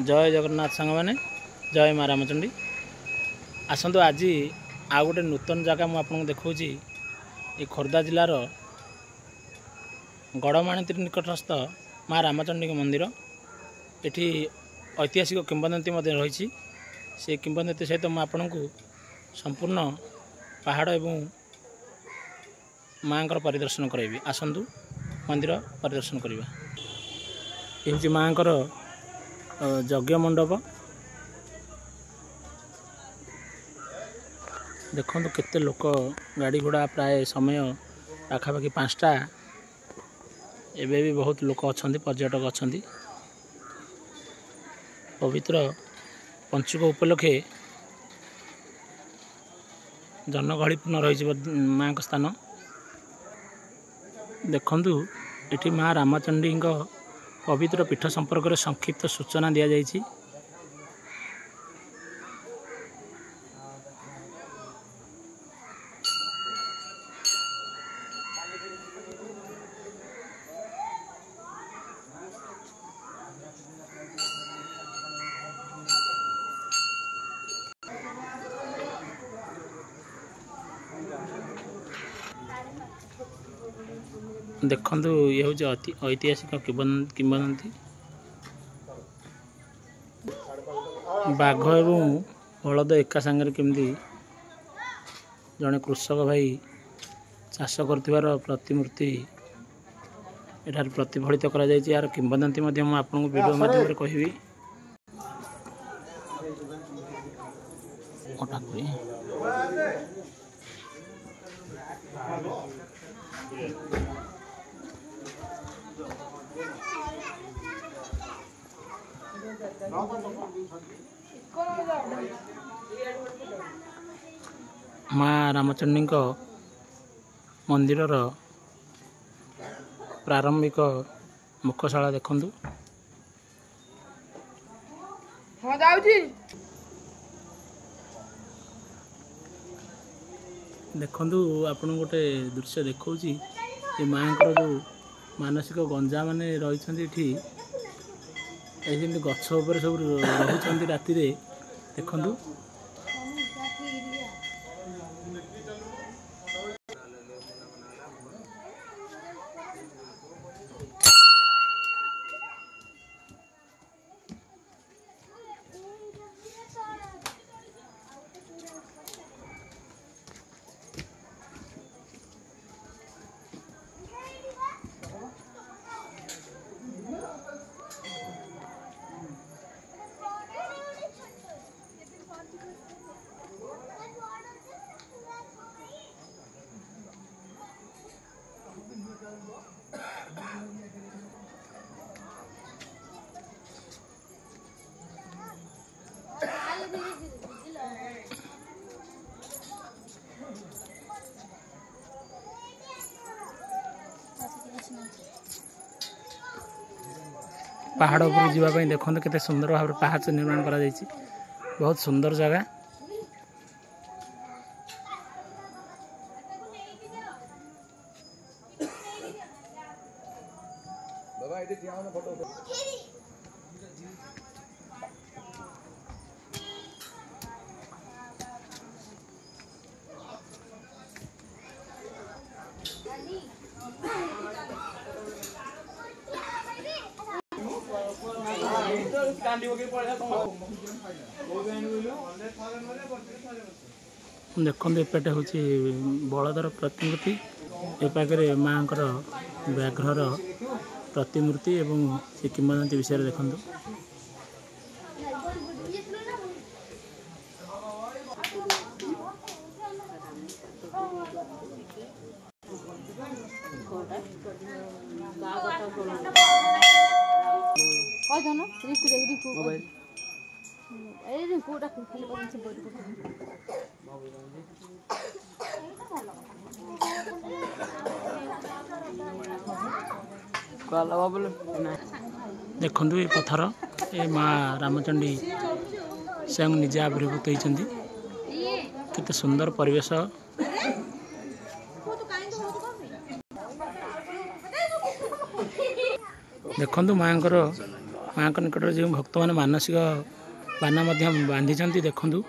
जय जगन्नाथ सांग मैंने जय माँ रामचंडी आसतु आज आउ गोटे नूतन जगह मुझे देखा ये खोर्धा जिलार गड़माणी निकटस्थ माँ रामचंडी मंदिर एटी ऐतिहासिक किंवदंती रही से किंवदंती सहित मुझे आपको संपूर्ण पहाड़ एवं माँ परिदर्शन कराइबी आसतु मंदिर परिदर्शन करवा। ये माँ यज्ञ मंडप देखो केते लोक गाड़ी घोड़ा प्राय समय पाखापाखि 5टा एबे भी बहुत लोक अच्छा पर्यटक अच्छा पवित्र पंचुक उपलक्षे जनगहलीपूर्ण रही माँ स्थान देखु ये माँ रामचंडी पवित्र पीठ संपर्क में संक्षिप्त सूचना दि जाइए। देखु ये हूँ ऐतिहासिक किंवदंती बाघ एवं बलद एका सांगे केमती जड़े कृषक भाई चाष कर प्रतिमूर्ति एठार प्रतिफलित करा जायछि। यार किंवदंती आपको वीडियो माध्यम कहबी। माँ रामचंडी मंदिर प्रारंभिक मुखशाला देखु देखु आपन गोटे दृश्य देखा माँ जो मानसिक गंजा माने रही गछ उपर सब रही राति देखु पहाड़ उपर जावाई देखो केते सुंदर भाव पहाड़ निर्माण करा जायछि। बहुत सुंदर जगह देखो एपटे हूँ बलदर प्रतिमूर्ति ए पाखे माँ व्याघ्रर प्रतिमूर्ति एवं से किंवदंती विषय देखु देखु ये पत्थर ये माँ रामचंडी स्वयं निजे आविर्भूत होती केते सुंदर परिवेश देखु माँ माँ को निकट जो भक्त मैंने मानसिक बाना बांधी देखु।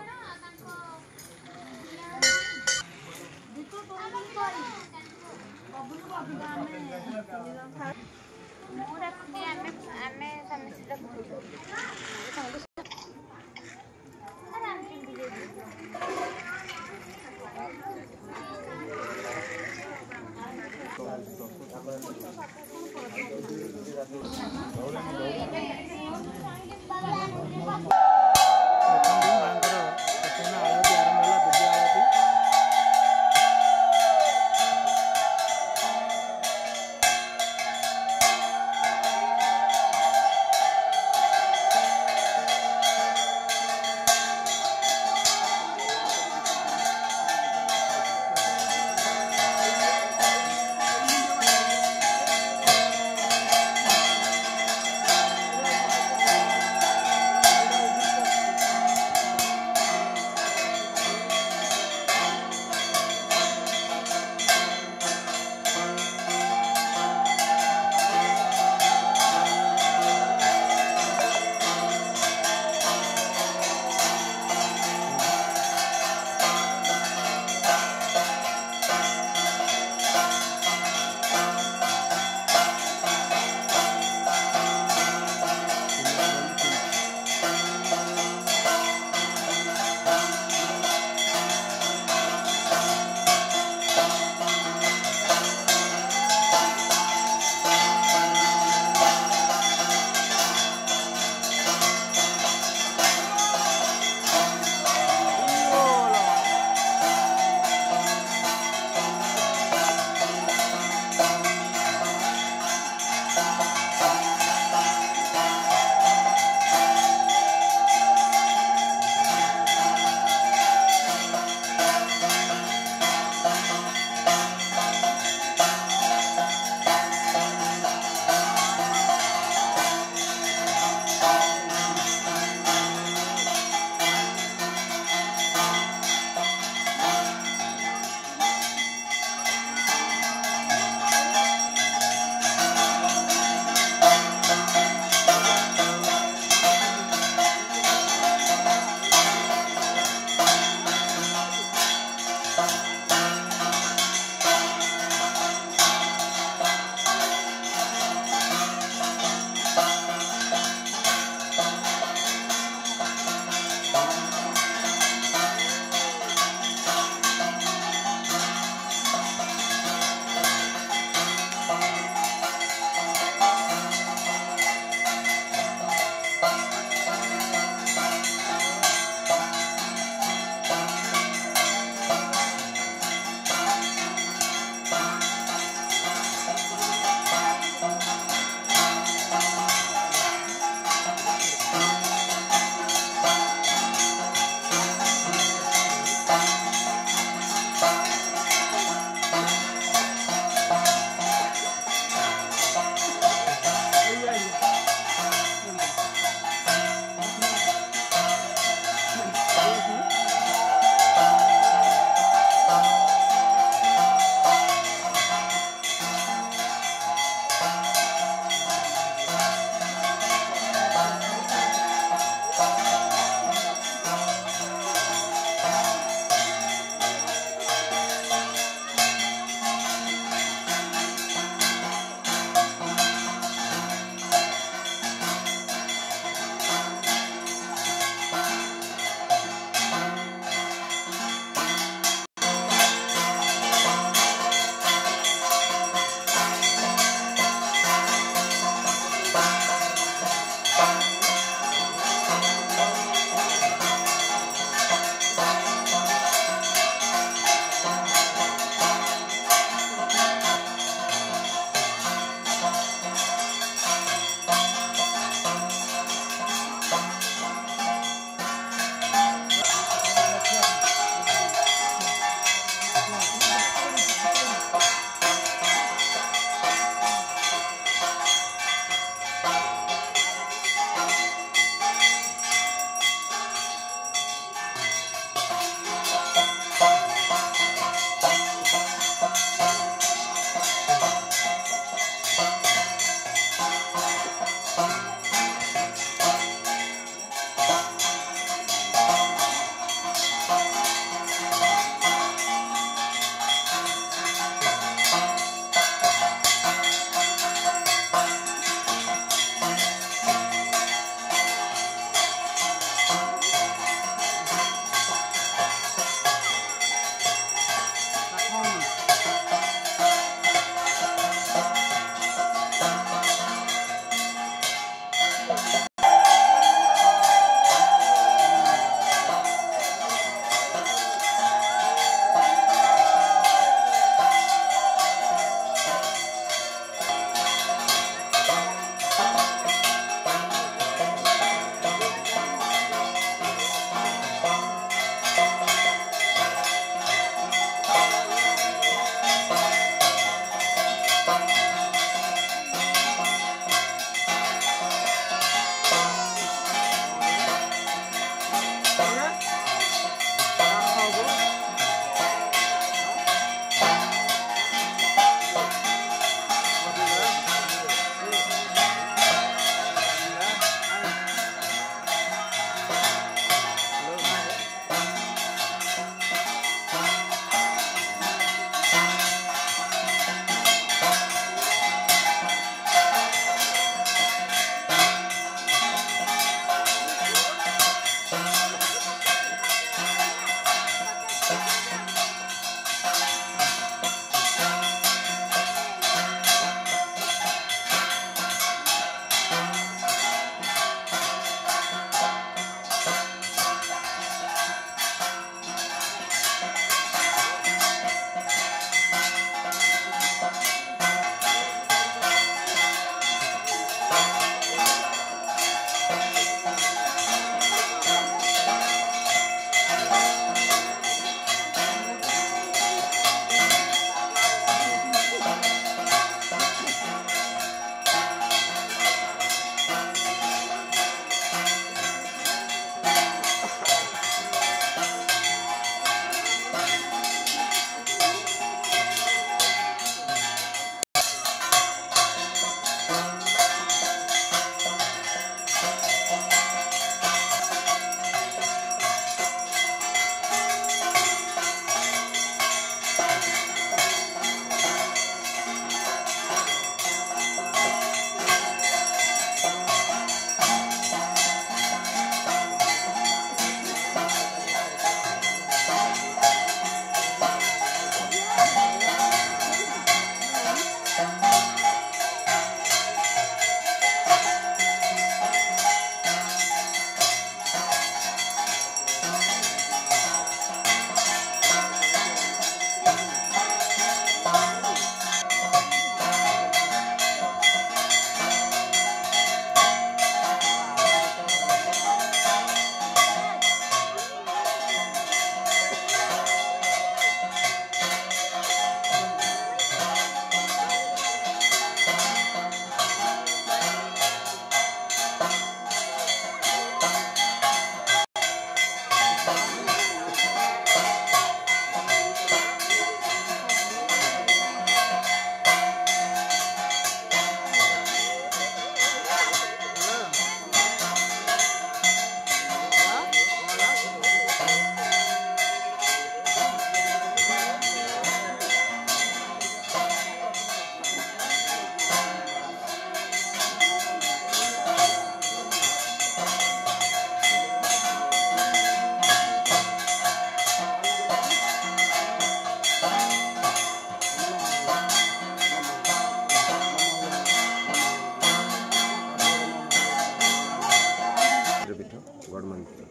ପୀଠ ଗଡ଼ମନ୍ଦିର।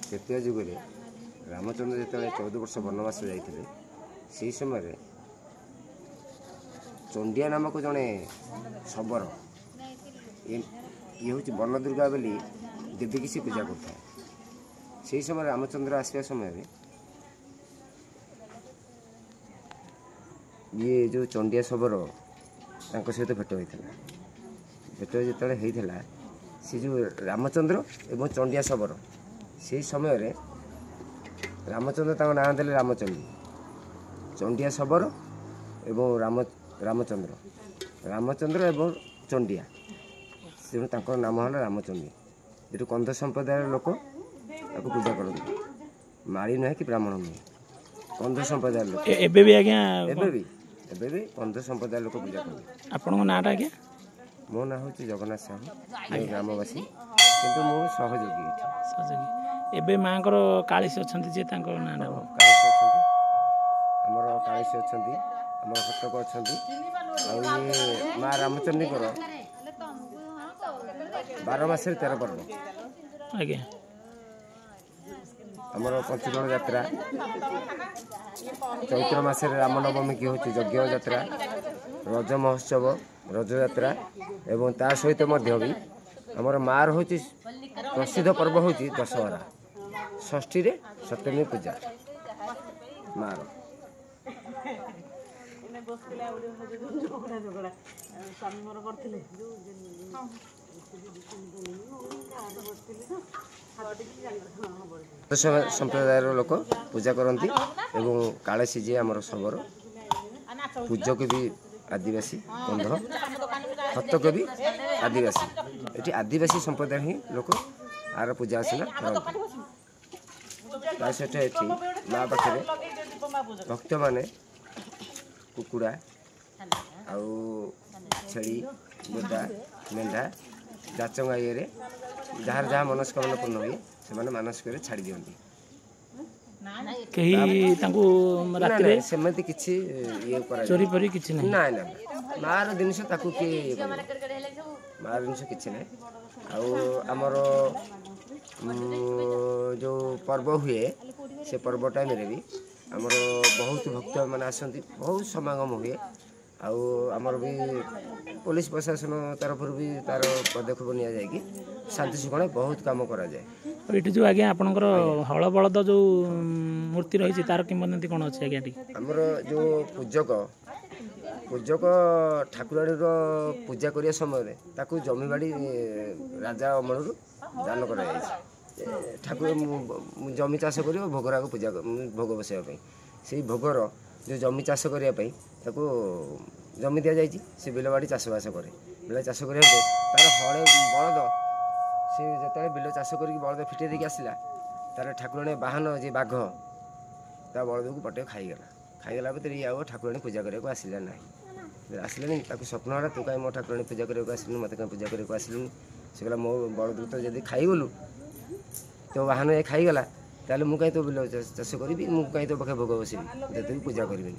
तृतीय जुगे रामचंद्र जो 14 वर्ष वनवास जाते से समय चंडिया नामक जड़े शबर ये हूँ वन दुर्गा बोली देवी की पूजा करता से समय रामचंद्र आसवा समय ये जो चंडिया शबर सहित भेट होता भेट जो होता से जो रामचंद्र एवं चंडिया शबर से समय रामचंद्र ना देले रामचंडी चंडिया शबर एवं रामचंद्र एवं चंडिया से नाम है रामचंडी जो कंध संप्रदाय लोक पूजा करते माड़ी नुहे कि ब्राह्मण नुहे कंध संप्रदाय लोक एवं कंध संप्रदाय लोक पूजा करते। आपन नाटा आज्ञा मो ना हूँ जगन्नाथ साहू ग्रामवासी किंतु मो सहयोगी एबे मांकर कालीसी अछंती जे तांकर नाम कालीसी अछंती हमर कालीसी अछंती हमर हटक अछंती आ ये मां रामचंडी कर 12 मास 13 पर्व आज्ञा हमर पंचगण यात्रा चैत्र मास रामनवमी की होची यज्ञ यात्रा रज महोत्सव रज यात्रा एवं ता सहित मध्य भी हमर मार होची प्रसिद्ध पर्व होची दशहरा षष्ठी रे सप्तमी पूजा मार संप्रदाय लोक पूजा करती एवं कालेसी जी आमर शबर पूजक भी आदिवासी कंध हतक भी आदिवासी ये आदिवासी संप्रदाय ही लोक आर पूजा अर्चना करते माँ पाखे भक्त माने कुकुड़ा आउ छेली बोदा मेढ़ा जाचंगा ये जार जहाँ मनस्कामना पूर्ण हुए से मानसिक छाड़ी दिखती सेमती किसी ये चोरी परी किसी नहीं ना ना मार जिनस किए मार जिनस किसी ना आमर जो पर्व हुए से पर्व टाइम भी आमर बहुत भक्त मैंने आसती बहुत समागम हुए आमर भी पुलिस प्रशासन तरफ भी तार पदक्षेप नि जाए शांति शृंखला बहुत काम करा जाए। ये जो आज्ञा आपनकर हल बलद जो मूर्ति रही तार किंवदंती कौन अच्छे आज्ञा आमर जो पूजक ठाकुराणी पूजा करिया समय ताकू जमीबाड़ी राजा अमल दान कर ठाकुर जमी चाष कर भोगराग पूजा भोग बसवाई से भोगर जो जमी चाष करने जमी दि जाए से बिल बाड़ी चाषबास करे बिल चाष कर तार हले बलद से जो बिल चाष कर बलद फिटे देकी आसला तार ठाकुराणी बाहन जी बाघ ता बलद को पटे खाईगला भर ये आउ ठाकुराणी पूजा करने आसला ना आसलानी स्वप्न है तू कहीं मो ठाकुराणी पूजा करने आसलुनि मत कहीं पूजा करने आसलुनि से कहला मो बलद तो जब खाईगलु तो बाहन ये खाईगला ताले मु कहीं तो बिल चाष करी मु कहीं तो पाखे भोग बसबी जो पूजा करी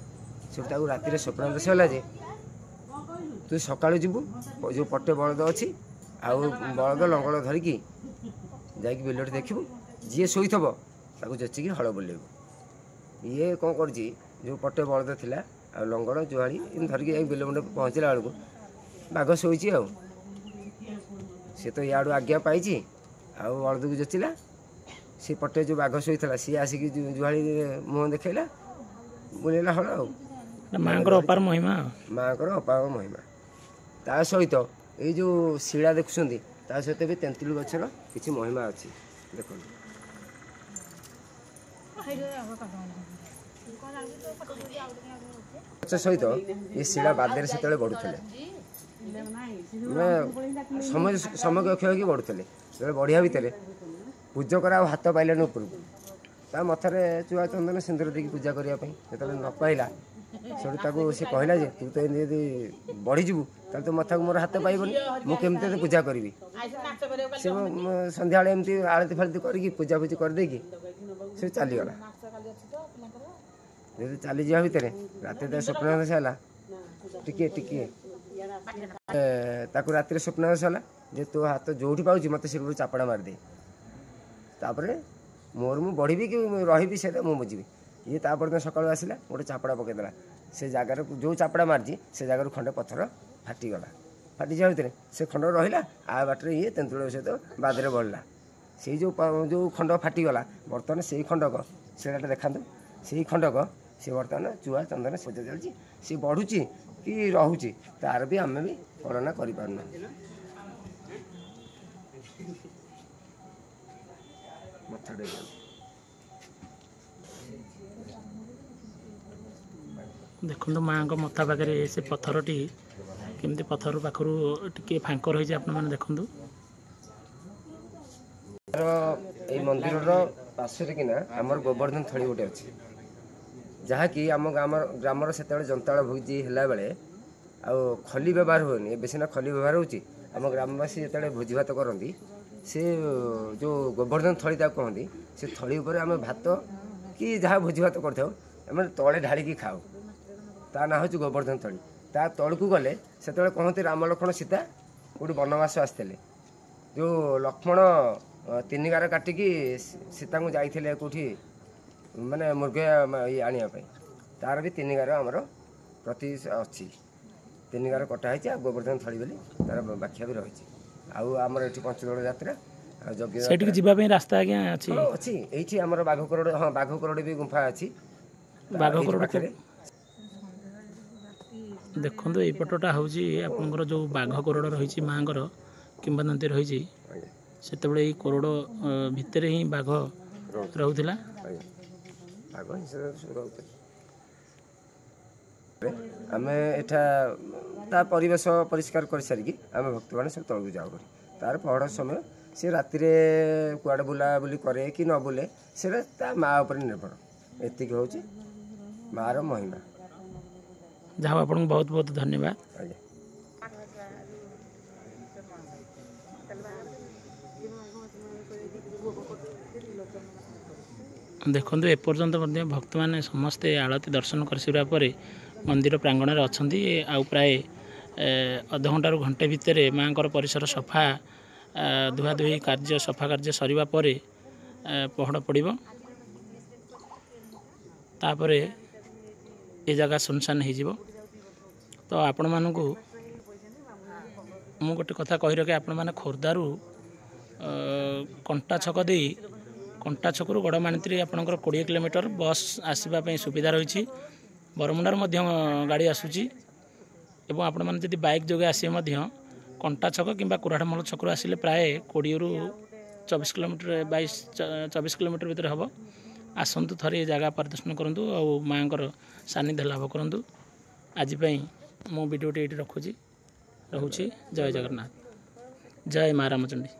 से राति स्वप्न दश है तू सका जीवु जो पटे बलद अच्छी आउ बलद लंगल धरिकी जाकि बिलटे देखू जी शोथ जचिकी हल बुलेबू ये कौन कर जो पटे बलद थिला आ लंगल जुआड़ी धरिकी बिल मुंडे पहुँचला बेलू बाघ शोची सी तो इाड़ू आज्ञा पाई बलद को जचिला सी पटे जो बाघ शोता सी आसिक जुआड़ी मुँह देखला बुलेला हल माँकर अपार महिमा माँकर अपार महिमा ता सहित ये जो शिला देखुं ता सहित भी तेंतुल गछर किसी महिमा अच्छी देख सहित ये शिला बादे से बढ़ुले समय समय क्षय की बढ़ुले बढ़िया भितर पूजकर हाथ पाइलानी उपरको ता मथारे चुआ चंदन सिंदूर देकी पूजा करने जो न पाइला से कहला जे तू तो यदि बढ़ीजु तो मथा को मोर हाथ पाइबनी मुझे पूजा करी से संध्या एमती आलती फालती करके पूजा पूजी करदे से चलीगला जब चली जा भितर रात स्वप्न है टिके रात स्वप्न है ଯେ ତୋ ହାତ ଯେଉଁଠି ପାଉଛି ମୋତେ ସେଠୁ ଚାପଡ଼ା ମାରିଦେ, ତାପରେ ମୋର ମୁଁ ବଢ଼ିବି କି ରହିବି ସେଇଟା ମୁଁ ବୁଝିବି। ଇଏ ତାପରଦିନ ସକାଳୁ ଆସିଲା ଗୋଟେ ଚାପଡ଼ା ପକାଇଦେଲା, ସେ ଜାଗାରେ ଯେଉଁ ଚାପଡ଼ା ମାରିଛି ସେ ଜାଗାରୁ ଖଣ୍ଡେ ପଥର ଫାଟିଗଲା। ଫାଟିଯିବା ଭିତରେ ସେ ଖଣ୍ଡ ରହିଲା, ଆ ବାଟରେ ଇଏ ତେନ୍ତୁଳି ସହିତ ବାଦରେ ବଢ଼ିଲା। ସେଇ ଯେଉଁ ଖଣ୍ଡ ଫାଟିଗଲା ବର୍ତ୍ତମାନ ସେଇ ଖଣ୍ଡକ ସେଇଟା ଦେଖାନ୍ତୁ, ସେଇ ଖଣ୍ଡକ ସେ ବର୍ତ୍ତମାନ ଚୁଆ ଚନ୍ଦନ ସଜା ଚାଲିଛି, ସେ ବଢ଼ୁଛି କି ରହୁଛି ତାର ବି ଆମେ ବି କଳନା କରିପାରୁନା। ଦେଖନ୍ତୁ ମାଆଙ୍କ ମଥା ପାଖରେ ସେ ପଥରଟି କେମିତି ପଥର ପାଖରୁ ଟିକେ ଫାଙ୍କ ରହିଛି ଆପଣମାନେ ଦେଖନ୍ତୁ। ଏଇ ମନ୍ଦିରର ପାର୍ଶ୍ୱରେ କିନା ଆମର ଗୋବର୍ଦ୍ଧନ ଥଳି ଗୋଟେ ଅଛି, ଯାହାକି ଆମ ଗ୍ରାମର ସେତେବେଳେ ଜନ୍ତାଳ ଭୋଜି ହେଲାବେଳେ ଆଉ ଖଲି ବ୍ୟବହାର ହୁଏନି, ଏବେ ସିନା ଖଲି ବ୍ୟବହାର ହେଉଛି। ଆମ ଗ୍ରାମବାସୀ ଯେତେବେଳେ ଭୋଜି ଭାତ କରନ୍ତି ସେ ଯେଉଁ ଗୋବର୍ଦ୍ଧନ ଥଳି ତାକୁ କହନ୍ତି, ସେ ଥଳି ଉପରେ ଆମେ ଭାତ କି ଯାହା ଭୋଜି ଭାତ କରିଥାଉ ଆମେ ତଳେ ଢାଳିକି ଖାଉ। ତା ନାଁ ହେଉଛି ଗୋବର୍ଦ୍ଧନ ଥଳି। ତା ତଳକୁ ଗଲେ ସେତେବେଳେ କହନ୍ତି ରାମ ଲକ୍ଷ୍ମଣ ସୀତା କେଉଁଠି ବନବାସ ଆସିଥିଲେ, ଯେଉଁ ଲକ୍ଷ୍ମଣ 3 ଗାର କାଟିକି ସୀତାଙ୍କୁ ଯାଇଥିଲେ କେଉଁଠି ମାନେ ମୃଗ ଇଏ ଆଣିବା ପାଇଁ, ତାର ବି 3 ଗାର ଆମର ପ୍ରତି ଅଛି, 3 ଗାର କଟା ହେଇଛି। ଆଉ ଗୋବର୍ଦ୍ଧନ ଥଳି ବୋଲି ତାର ବ୍ୟାଖ୍ୟା ବି ରହିଛି। ଆଉ ଆମର ଏଠି ପଞ୍ଚଦୋଳ ଯାତ୍ରା ଆଉ ଯଜ୍ଞ ସେଠିକି ଯିବା ପାଇଁ ରାସ୍ତା ଆଜ୍ଞା ଅଛି? ଅଛି ଏଇଠି ଆମର ବାଘ କରଡ଼, ହଁ ବାଘ କରଡ଼ ବି ଗୁମ୍ଫା ଅଛି ବାଘ କରଡ଼ ପାଖରେ। ଦେଖନ୍ତୁ ଏଇପଟଟା ହେଉଛି ଆପଣଙ୍କର ଯେଉଁ ବାଘ କୋରଡ଼ ରହିଛି ମାଆଙ୍କର କିମ୍ବଦନ୍ତୀ ରହିଛି, ସେତେବେଳେ ଏଇ କୋରଡ଼ ଭିତରେ ହିଁ ବାଘ ରହୁଥିଲା। ଆମେ ଏଠା ତା ପରିବେଶ ପରିଷ୍କାର କରିସାରିକି ଆମେ ଭକ୍ତମାନେ ସବୁ ତଳକୁ ଯାଉ କରି, ତାର ପହଡ଼ ସମୟ ସେ ରାତିରେ କୁଆଡ଼େ ବୁଲାବୁଲି କରେ କି ନ ବୁଲେ ସେଇଟା ତା ମା ଉପରେ ନିର୍ଭର। ଏତିକି ହେଉଛି ମାର ମହିମା। ଯାହା ହଉ ଆପଣଙ୍କୁ ବହୁତ ବହୁତ ଧନ୍ୟବାଦ। ଆଜ୍ଞା। ଦେଖନ୍ତୁ ଏପର୍ଯ୍ୟନ୍ତ ମଧ୍ୟ ଭକ୍ତମାନେ ସମସ୍ତେ ଆଳତି ଦର୍ଶନ କରିସାରିବା ପରେ ମନ୍ଦିର ପ୍ରାଙ୍ଗଣରେ ଅଛନ୍ତି। ଆଉ ପ୍ରାୟ ଅଧଘଣ୍ଟାରୁ ଘଣ୍ଟେ ଭିତରେ ମାଆଙ୍କର ପରିସର ସଫା ଧୁଆଧୁଇ କାର୍ଯ୍ୟ ସଫା କାର୍ଯ୍ୟ ସରିବା ପରେ ପହଡ଼ ପଡ଼ିବ। ତାପରେ ଏ ଜାଗା ସୁନସାନ ହେଇଯିବ। ତ ଆପଣମାନଙ୍କୁ ମୁଁ ଗୋଟେ କଥା କହି ରଖେ, ଆପଣମାନେ ଖୋର୍ଦ୍ଧାରୁ କଣ୍ଟା ଛକ ଦେଇ କଣ୍ଟା ଛକରୁ ଗଡ଼ମାଣିତ୍ରୀ ଆପଣଙ୍କର 20 କିଲୋମିଟର ବସ୍ ଆସିବା ପାଇଁ ସୁବିଧା ରହିଛି। ବରମୁଣ୍ଡାରୁ ମଧ୍ୟ ଗାଡ଼ି ଆସୁଛି ଏବଂ ଆପଣମାନେ ଯଦି ବାଇକ୍ ଯୋଗେ ଆସିବେ ମଧ୍ୟ କଣ୍ଟା ଛକ କିମ୍ବା କୁରାଠମଲ ଛକରୁ ଆସିଲେ ପ୍ରାୟ 20ରୁ 24 କିଲୋମିଟର 22-24 କିଲୋମିଟର ଭିତରେ ହେବ। ଆସନ୍ତୁ ଥରେ ଏ ଜାଗା ପରିଦର୍ଶନ କରନ୍ତୁ ଆଉ ମାଆଙ୍କର ସାନ୍ନିଧ୍ୟ ଲାଭ କରନ୍ତୁ। ଆଜି ପାଇଁ ମୁଁ ଭିଡ଼ିଓଟି ଏଇଠି ରହୁଛି। ଜୟ ଜଗନ୍ନାଥ, ଜୟ ମା ରାମଚଣ୍ଡୀ।